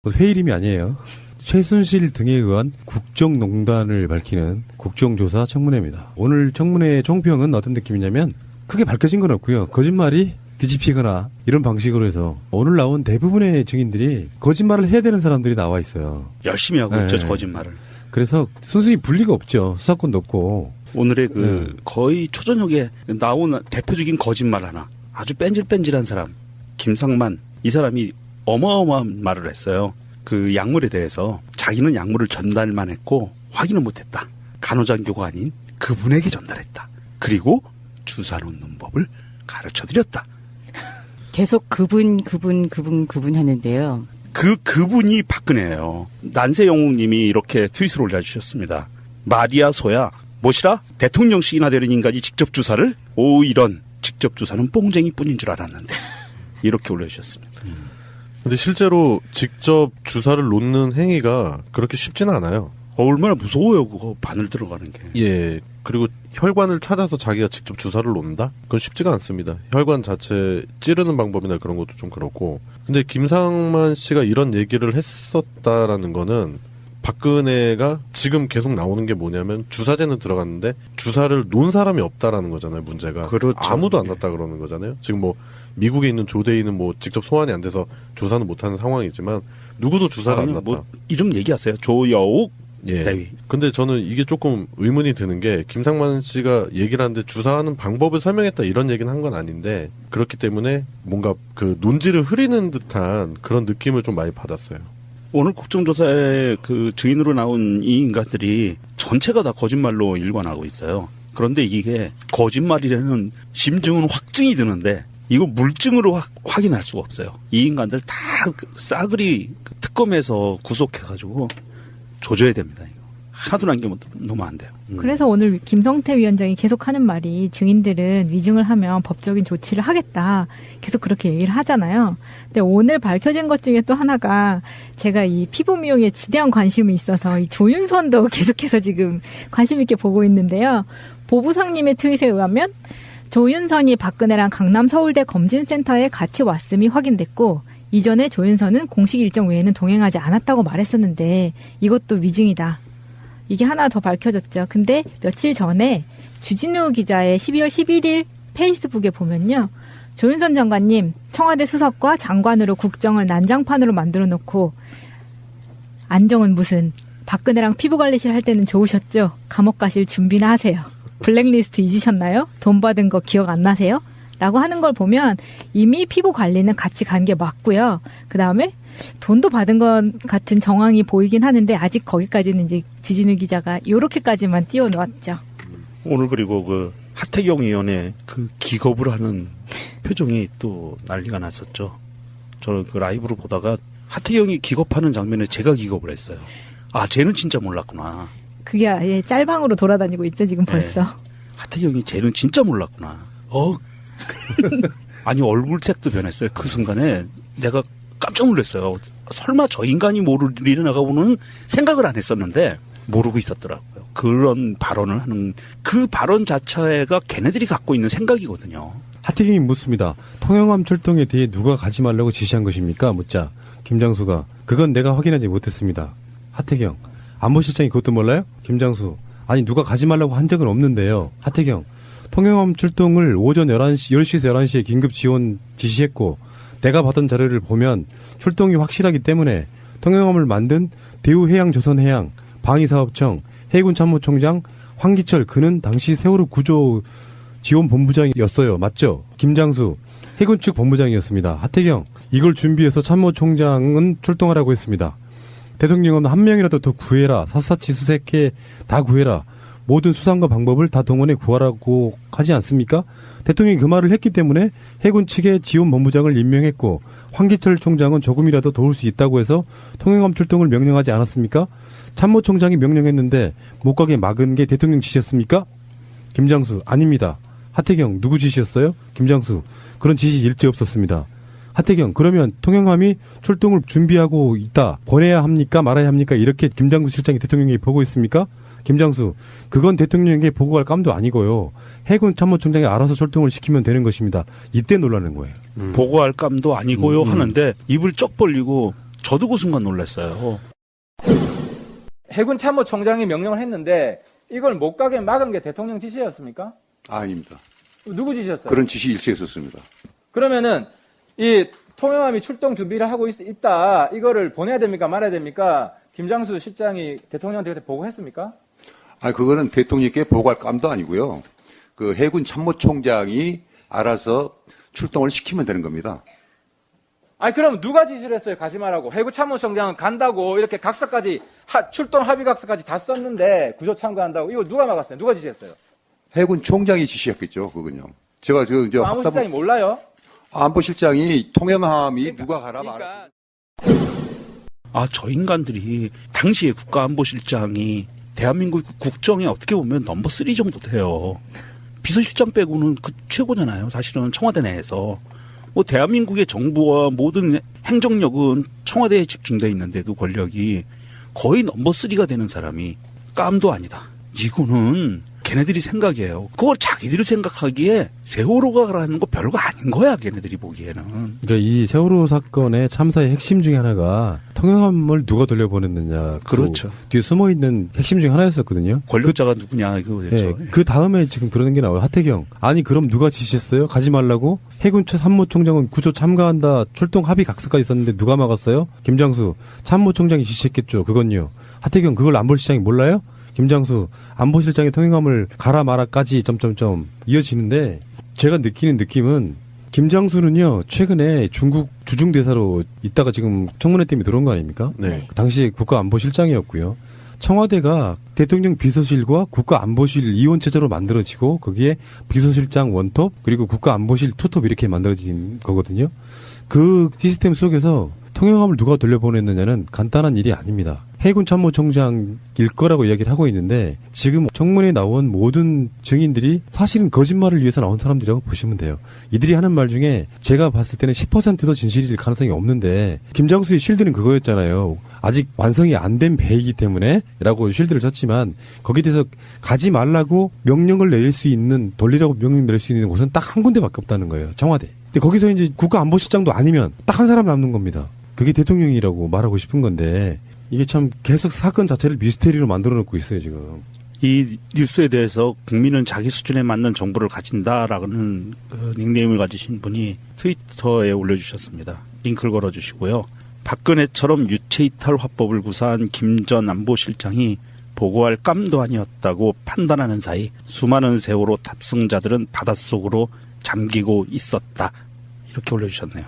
회 이름이 아니에요. 최순실 등에 의한 국정농단을 밝히는 국정조사 청문회입니다. 오늘 청문회의 총평은 어떤 느낌이냐면 크게 밝혀진 건 없고요. 거짓말이 뒤집히거나 이런 방식으로 해서 오늘 나온 대부분의 증인들이 거짓말을 해야 되는 사람들이 나와 있어요. 열심히 하고 있죠, 거짓말을. 그래서 순순히 분리가 없죠. 수사권도 없고. 오늘의 거의 초저녁에 나온 대표적인 거짓말 하나. 아주 뺀질뺀질한 사람. 김상만. 이 사람이 어마어마한 말을 했어요. 그 약물에 대해서 자기는 약물을 전달만 했고 확인을 못했다. 간호장교가 아닌 그분에게 전달했다. 그리고 주사 놓는 법을 가르쳐드렸다. 계속 그분 하는데요. 그분이 박근혜예요. 난세영웅님이 이렇게 트윗을 올려주셨습니다. 마리아 소야 뭐시라? 대통령씩이나 되는 인간이 직접 주사를? 오 이런 직접 주사는 뽕쟁이뿐인 줄 알았는데 이렇게 올려주셨습니다. 근데 실제로 직접 주사를 놓는 행위가 그렇게 쉽지는 않아요. 얼마나 무서워요 그거 바늘 들어가는 게. 예. 그리고 혈관을 찾아서 자기가 직접 주사를 놓는다? 그건 쉽지가 않습니다. 혈관 자체 찌르는 방법이나 그런 것도 좀 그렇고. 근데 김상만 씨가 이런 얘기를 했었다라는 거는 박근혜가 지금 계속 나오는 게 뭐냐면 주사제는 들어갔는데 주사를 놓은 사람이 없다라는 거잖아요, 문제가. 그렇죠. 아무도 안 났다 그러는 거잖아요. 지금 뭐 미국에 있는 조대인은 뭐 직접 소환이 안 돼서 조사는 못하는 상황이지만 누구도 주사를 안 났다. 뭐 이름 얘기하세요. 조여욱 예. 대위. 근데 저는 이게 조금 의문이 드는 게 김상만 씨가 얘기를 하는데 주사하는 방법을 설명했다 이런 얘기는 한 건 아닌데 그렇기 때문에 뭔가 그 논지를 흐리는 듯한 그런 느낌을 좀 많이 받았어요. 오늘 국정조사에 그 증인으로 나온 이 인간들이 전체가 다 거짓말로 일관하고 있어요. 그런데 이게 거짓말이라는 심증은 확증이 드는데 이거 물증으로 확인할 수가 없어요. 이 인간들 다 싸그리 특검에서 구속해가지고 조져야 됩니다. 이거. 하나도 남기면 안 돼요. 그래서 오늘 김성태 위원장이 계속 하는 말이 증인들은 위증을 하면 법적인 조치를 하겠다. 계속 그렇게 얘기를 하잖아요. 근데 오늘 밝혀진 것 중에 또 하나가 제가 이 피부 미용에 지대한 관심이 있어서 이 조윤선도 계속해서 지금 관심 있게 보고 있는데요. 보부상님의 트윗에 의하면 조윤선이 박근혜랑 강남 서울대 검진센터에 같이 왔음이 확인됐고 이전에 조윤선은 공식 일정 외에는 동행하지 않았다고 말했었는데 이것도 위증이다. 이게 하나 더 밝혀졌죠. 근데 며칠 전에 주진우 기자의 12월 11일 페이스북에 보면요. 조윤선 장관님 청와대 수석과 장관으로 국정을 난장판으로 만들어 놓고 안정은 무슨 박근혜랑 피부관리실 할 때는 좋으셨죠. 감옥 가실 준비나 하세요. 블랙리스트 잊으셨나요? 돈 받은 거 기억 안 나세요? 라고 하는 걸 보면 이미 피부 관리는 같이 간 게 맞고요. 그다음에 돈도 받은 것 같은 정황이 보이긴 하는데 아직 거기까지는 이제 주진우 기자가 이렇게까지만 띄워놓았죠. 오늘 그리고 그 하태경 의원의 그 기겁을 하는 표정이 또 난리가 났었죠. 저는 그 라이브로 보다가 하태경이 기겁하는 장면에 제가 기겁을 했어요. 아, 쟤는 진짜 몰랐구나. 그게 아예 짤방으로 돌아다니고 있죠, 지금 벌써. 네. 하태경이 쟤는 진짜 몰랐구나. 아니 얼굴색도 변했어요. 그 순간에 내가 깜짝 놀랐어요. 설마 저 인간이 모르리나가 보는 생각을 안 했었는데 모르고 있었더라고요. 그런 발언을 하는 그 발언 자체가 걔네들이 갖고 있는 생각이거든요. 하태경이 묻습니다. 통영함 출동에 대해 누가 가지 말라고 지시한 것입니까? 묻자 김장수가 그건 내가 확인하지 못했습니다. 하태경 안보실장이 그것도 몰라요? 김장수 아니 누가 가지 말라고 한 적은 없는데요. 하태경 통영함 출동을 오전 10시에서 11시에 긴급 지원 지시했고 내가 받은 자료를 보면 출동이 확실하기 때문에 통영함을 만든 대우해양조선해양 방위사업청 해군참모총장 황기철 그는 당시 세월호 구조 지원본부장이었어요. 맞죠? 김장수 해군 측 본부장이었습니다. 하태경 이걸 준비해서 참모총장은 출동하라고 했습니다. 대통령은 한 명이라도 더 구해라. 샅샅이 수색해 다 구해라. 모든 수단과 방법을 다 동원해 구하라고 하지 않습니까? 대통령이 그 말을 했기 때문에 해군 측의 지원본부장을 임명했고 황기철 총장은 조금이라도 도울 수 있다고 해서 통영함 출동을 명령하지 않았습니까? 참모총장이 명령했는데 못 가게 막은 게 대통령 지시였습니까? 김장수 아닙니다. 하태경 누구 지시였어요? 김장수 그런 지시 일체 없었습니다. 하태경 그러면 통영함이 출동을 준비하고 있다. 보내야 합니까? 말아야 합니까? 이렇게 김장수 실장이 대통령에게 보고 있습니까? 김장수 그건 대통령에게 보고할 감도 아니고요. 해군 참모총장이 알아서 출동을 시키면 되는 것입니다. 이때 놀라는 거예요. 보고할 감도 아니고요 하는데 입을 쩍 벌리고 저도 그 순간 놀랐어요. 해군 참모총장이 명령을 했는데 이걸 못 가게 막은 게 대통령 지시였습니까? 아닙니다. 누구 지시였어요? 그런 지시 일체 있었습니다. 그러면은 이 통영함이 출동 준비를 하고 있다. 이거를 보내야 됩니까? 말아야 됩니까? 김장수 실장이 대통령한테 그때 보고했습니까? 그거는 대통령께 보고할 감도 아니고요. 그 해군 참모총장이 알아서 출동을 시키면 되는 겁니다. 그럼 누가 지시를 했어요? 가지 말라고. 해군 참모총장은 간다고 이렇게 각서까지 출동 합의 각서까지 다 썼는데 구조 참가한다고 이걸 누가 막았어요? 누가 지시했어요? 해군 총장이 지시했겠죠, 그건요. 제가 아무 실장이 몰라요? 안보실장이 통영함이 누가 가라 말아. 저 인간들이 당시에 국가안보실장이 대한민국 국정에 어떻게 보면 넘버 3 정도 돼요. 비서실장 빼고는 그 최고잖아요. 사실은 청와대 내에서. 대한민국의 정부와 모든 행정력은 청와대에 집중돼 있는데 그 권력이 거의 넘버 3가 되는 사람이 깜도 아니다. 이거는 걔네들이 생각이에요. 그걸 자기들이 생각하기에 세월호가라는 거 별거 아닌 거야, 걔네들이 보기에는. 그러니까 이 세월호 사건의 참사의 핵심 중에 하나가 통영함을 누가 돌려보냈느냐. 그렇죠. 뒤에 숨어 있는 핵심 중에 하나였었거든요. 권력자가 누구냐 이거였죠. 그 다음에 지금 그런 게 나와요. 하태경. 아니 그럼 누가 지시했어요? 가지 말라고? 해군 참모총장은 구조 참가한다. 출동 합의 각서까지 있었는데 누가 막았어요? 김장수. 참모총장이 지시했겠죠. 그건요. 하태경 그걸 안보실장이 몰라요? 김장수 안보실장의 통행함을 가라 마라까지 점점점 이어지는데 제가 느끼는 느낌은 김장수는요 최근에 중국 주중대사로 있다가 지금 청문회 때문에 들어온 거 아닙니까? 네. 당시 국가안보실장이었고요. 청와대가 대통령 비서실과 국가안보실 이원 체제로 만들어지고 거기에 비서실장 원톱 그리고 국가안보실 투톱 이렇게 만들어진 거거든요. 그 시스템 속에서 통영함을 누가 돌려보냈느냐는 간단한 일이 아닙니다. 해군 참모총장일 거라고 이야기를 하고 있는데 지금 청문회에 나온 모든 증인들이 사실은 거짓말을 위해서 나온 사람들이라고 보시면 돼요. 이들이 하는 말 중에 제가 봤을 때는 10%도 진실일 가능성이 없는데 김장수의 쉴드는 그거였잖아요. 아직 완성이 안 된 배이기 때문에 라고 쉴드를 쳤지만 거기에 대해서 가지 말라고 명령을 내릴 수 있는 돌리라고 명령 내릴 수 있는 곳은 딱 한 군데밖에 없다는 거예요. 청와대. 근데 거기서 이제 국가안보실장도 아니면 딱 한 사람 남는 겁니다. 그게 대통령이라고 말하고 싶은 건데 이게 참 계속 사건 자체를 미스테리로 만들어 놓고 있어요, 지금. 이 뉴스에 대해서 국민은 자기 수준에 맞는 정보를 가진다라는 그 닉네임을 가지신 분이 트위터에 올려주셨습니다. 링크를 걸어주시고요. 박근혜처럼 유체이탈 화법을 구사한 김 전 안보실장이 보고할 깜도 아니었다고 판단하는 사이 수많은 세월호 탑승자들은 바닷속으로 잠기고 있었다. 이렇게 올려주셨네요.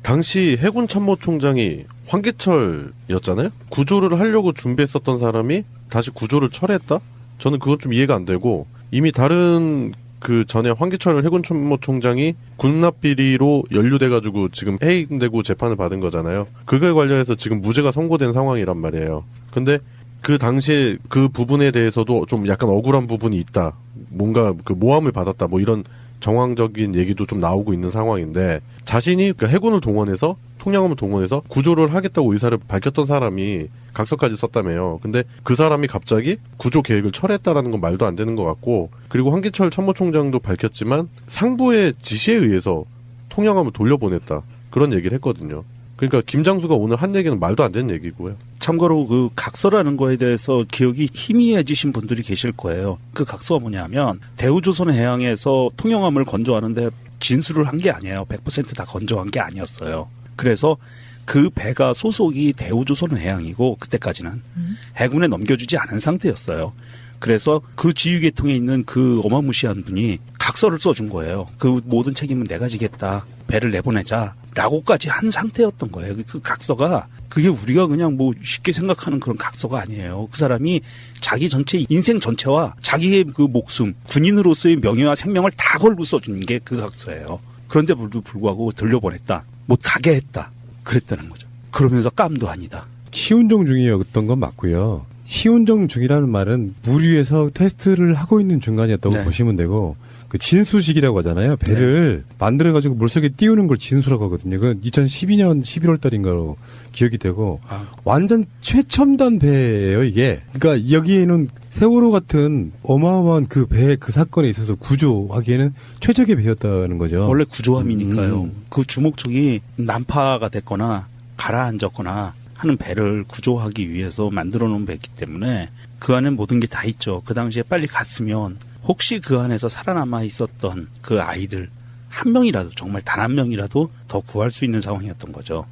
당시 해군 참모총장이 황기철이었잖아요. 구조를 하려고 준비했었던 사람이 다시 구조를 철회했다? 저는 그건 좀 이해가 안 되고 이미 다른 그 전에 황기철 해군 참모총장이 군납 비리로 연루돼가지고 지금 해임되고 재판을 받은 거잖아요. 그거에 관련해서 지금 무죄가 선고된 상황이란 말이에요. 근데 그 당시에 그 부분에 대해서도 좀 약간 억울한 부분이 있다. 뭔가 그 모함을 받았다. 뭐 이런 정황적인 얘기도 좀 나오고 있는 상황인데 자신이 그 해군을 동원해서 통영함을 동원해서 구조를 하겠다고 의사를 밝혔던 사람이 각서까지 썼다며요. 근데 그 사람이 갑자기 구조 계획을 철회했다라는 건 말도 안 되는 것 같고 그리고 황기철 참모총장도 밝혔지만 상부의 지시에 의해서 통영함을 돌려보냈다. 그런 얘기를 했거든요. 그러니까 김장수가 오늘 한 얘기는 말도 안 되는 얘기고요. 참고로 그 각서라는 거에 대해서 기억이 희미해지신 분들이 계실 거예요. 그 각서가 뭐냐면 대우조선 해양에서 통영함을 건조하는데 진술을 한 게 아니에요. 100% 다 건조한 게 아니었어요. 그래서 그 배가 소속이 대우조선 해양이고 그때까지는 해군에 넘겨주지 않은 상태였어요. 그래서 그 지휘계통에 있는 그 어마무시한 분이 각서를 써준 거예요. 그 모든 책임은 내가 지겠다. 배를 내보내자. 라고까지 한 상태였던 거예요. 그 각서가 그게 우리가 그냥 뭐 쉽게 생각하는 그런 각서가 아니에요. 그 사람이 자기 전체 인생 전체와 자기의 그 목숨, 군인으로서의 명예와 생명을 다 걸고 써준 게 그 각서예요. 그런데 불구하고 돌려보냈다. 못 가게 했다. 그랬다는 거죠. 그러면서 깜도 아니다. 시운정 중이었던 건 맞고요. 시운정 중이라는 말은 물 위에서 테스트를 하고 있는 중간이었다고 네. 보시면 되고 그 진수식이라고 하잖아요. 배를 만들어가지고 물속에 띄우는 걸 진수라고 하거든요. 그 2012년 11월 달인가로 기억이 되고 완전 최첨단 배예요, 이게. 그러니까 여기에는 세월호 같은 어마어마한 그 배 그 사건에 있어서 구조하기에는 최적의 배였다는 거죠. 원래 구조함이니까요. 그 주목적이 난파가 됐거나 가라앉았거나 하는 배를 구조하기 위해서 만들어 놓은 배이기 때문에 그 안에 모든 게 다 있죠. 그 당시에 빨리 갔으면 혹시 그 안에서 살아남아 있었던 그 아이들 한 명이라도, 정말 단 한 명이라도 더 구할 수 있는 상황이었던 거죠.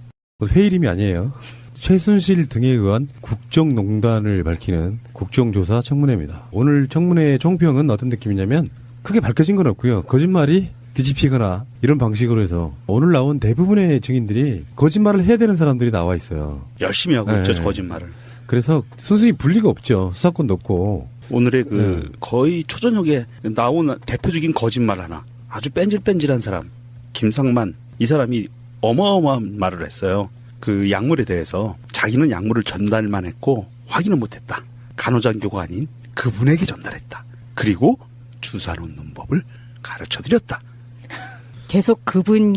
회의 이름이 아니에요. 최순실 등에 의한 국정농단을 밝히는 국정조사 청문회입니다. 오늘 청문회 총평은 어떤 느낌이냐면 크게 밝혀진 건 없고요. 거짓말이 뒤집히거나 이런 방식으로 해서 오늘 나온 대부분의 증인들이 거짓말을 해야 되는 사람들이 나와 있어요. 열심히 하고 네. 있죠, 거짓말을. 그래서 순수히 분리가 없죠. 수사권도 없고. 오늘의 거의 초저녁에 나온 대표적인 거짓말 하나. 아주 뺀질뺀질한 사람. 김상만. 이 사람이 어마어마한 말을 했어요. 그 약물에 대해서 자기는 약물을 전달만 했고 확인을 못했다. 간호장교가 아닌 그분에게 전달했다. 그리고 주사 놓는 법을 가르쳐드렸다. 계속 그분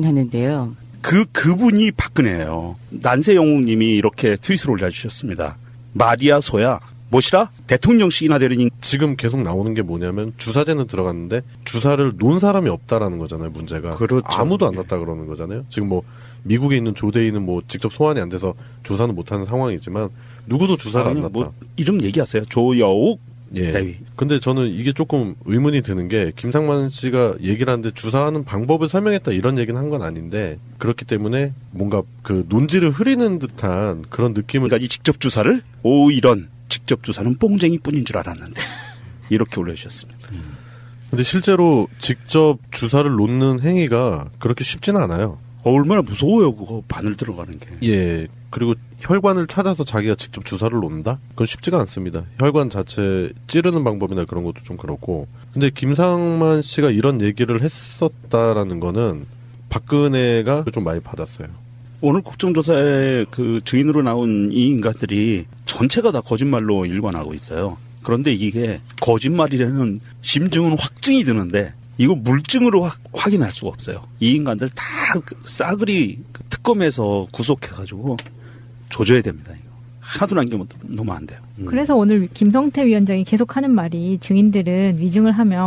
하는데요. 그분이 박근혜예요. 난세영웅님이 이렇게 트윗을 올려주셨습니다. 마리아 소야 뭐시라? 대통령씩이나 되는 지금 계속 나오는 게 뭐냐면 주사제는 들어갔는데 주사를 놓은 사람이 없다라는 거잖아요. 문제가. 그렇죠. 아무도 안 났다 그러는 거잖아요. 지금 뭐 미국에 있는 조대인은 뭐 직접 소환이 안 돼서 조사는 못하는 상황이지만 누구도 주사를 안 났다. 뭐 이름 얘기하세요. 조여욱 예. 대위. 근데 저는 이게 조금 의문이 드는 게 김상만 씨가 얘기를 하는데 주사하는 방법을 설명했다 이런 얘기는 한 건 아닌데 그렇기 때문에 뭔가 그 논지를 흐리는 듯한 그런 느낌을 그러니까 이 직접 주사를 이런 직접 주사는 뽕쟁이뿐인 줄 알았는데 이렇게 올려주셨습니다. 근데 실제로 직접 주사를 놓는 행위가 그렇게 쉽지는 않아요. 얼마나 무서워요, 그거 바늘 들어가는 게. 예. 그리고 혈관을 찾아서 자기가 직접 주사를 놓는다? 그건 쉽지가 않습니다. 혈관 자체 찌르는 방법이나 그런 것도 좀 그렇고. 근데 김상만 씨가 이런 얘기를 했었다라는 거는 박근혜가 좀 많이 받았어요. 오늘 국정조사에 그 증인으로 나온 이 인간들이 전체가 다 거짓말로 일관하고 있어요. 그런데 이게 거짓말이라는 심증은 확증이 드는데 이거 물증으로 확인할 수가 없어요. 이 인간들 다 싸그리 특검에서 구속해가지고 조져야 됩니다. 이거. 하나도 남기면 너무 안 돼요. 그래서 오늘 김성태 위원장이 계속 하는 말이 증인들은 위증을 하면